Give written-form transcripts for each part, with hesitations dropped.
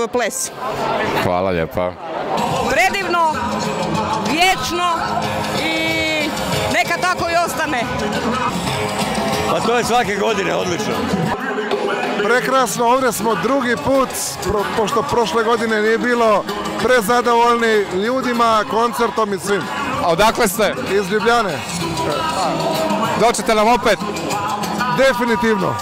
ples. Hvala lijepa. Predivno, vječno i neka tako i ostane. Pa to je svake godine odlično. Prekrasno, ovdje smo drugi put, pošto prošle godine nije bilo, prezadovoljni ljudima, koncertom i svim. A odakle ste? Iz Ljubljane. Doćete nam opet? Definitivno.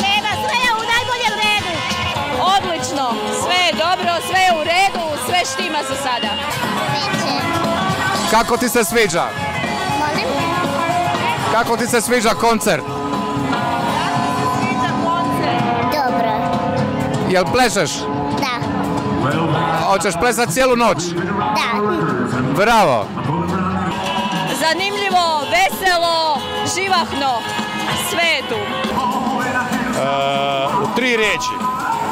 Nema, sve je u najboljem redu. Odlično, sve je dobro, sve je u redu, sve štima za sada. Kako ti se sviđa? Molim? Kako ti se sviđa koncert? Dobro. Jel plešeš? Da. Hoćeš plesati cijelu noć? Da. Bravo! Zanimljivo, veselo, živahno, sve je tu. U 3 riječi,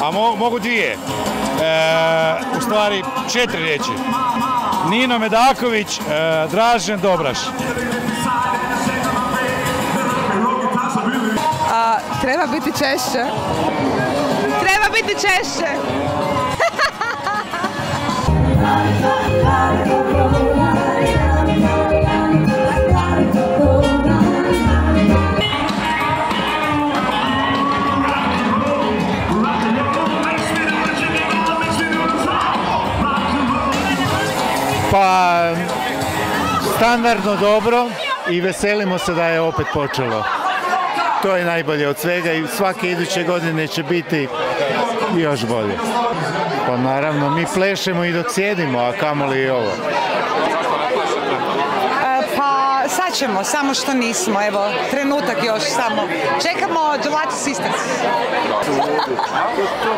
a mogu 2. U stvari 4 riječi. Nino Medaković, Dražen Dobraš. Treba biti češće. Treba biti češće. Pa, standardno dobro i veselimo se da je opet počelo. To je najbolje od svega i svake iduće godine će biti još bolje. Pa naravno, mi plešemo i dok sjedimo, a kamoli i ovo. Pa sad ćemo, samo što nismo, evo, trenutak još samo. Čekamo Gelato Sisters.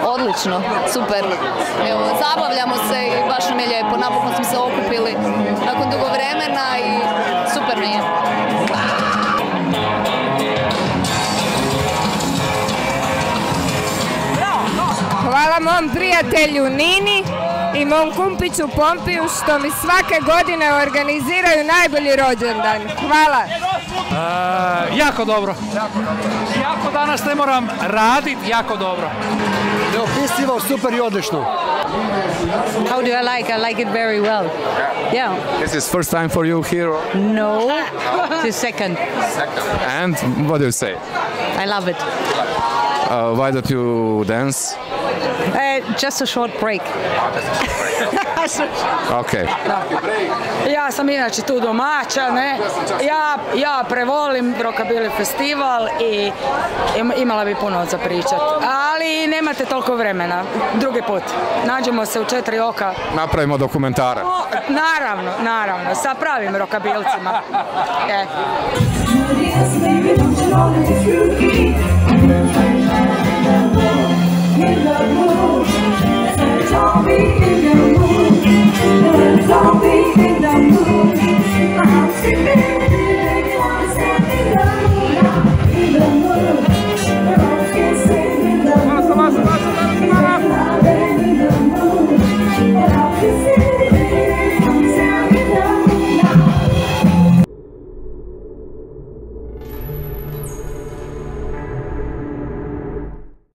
Odlično, super. Evo, zabavljamo se i baš nam je lijepo. Napokon smo se okupili nakon dugo vremena i super mi je. Hvala mom prijatelju Nini i mom kumpiću Pompiju što mi svake godine organiziraju najbolji rođendan. Hvala. Jako dobro. Jako danas ne moram raditi, jako dobro. Festival super i odlično. How do I like? I like it very well. Yeah. Is this first time for you here? No. The second. And what do you say? I love it. Why don't you dance? Just a short break. Okay. Ja sam inače tu domaća, ne? Ja prevolim Rockabilly festival i imala bi puno za pričat. Ali nemate toliko vremena. Drugi put. Nađemo se u 4 oka. Napravimo dokumentare. Naravno. Sa pravim rockabilcima. Yes, baby, don't you know that it's true?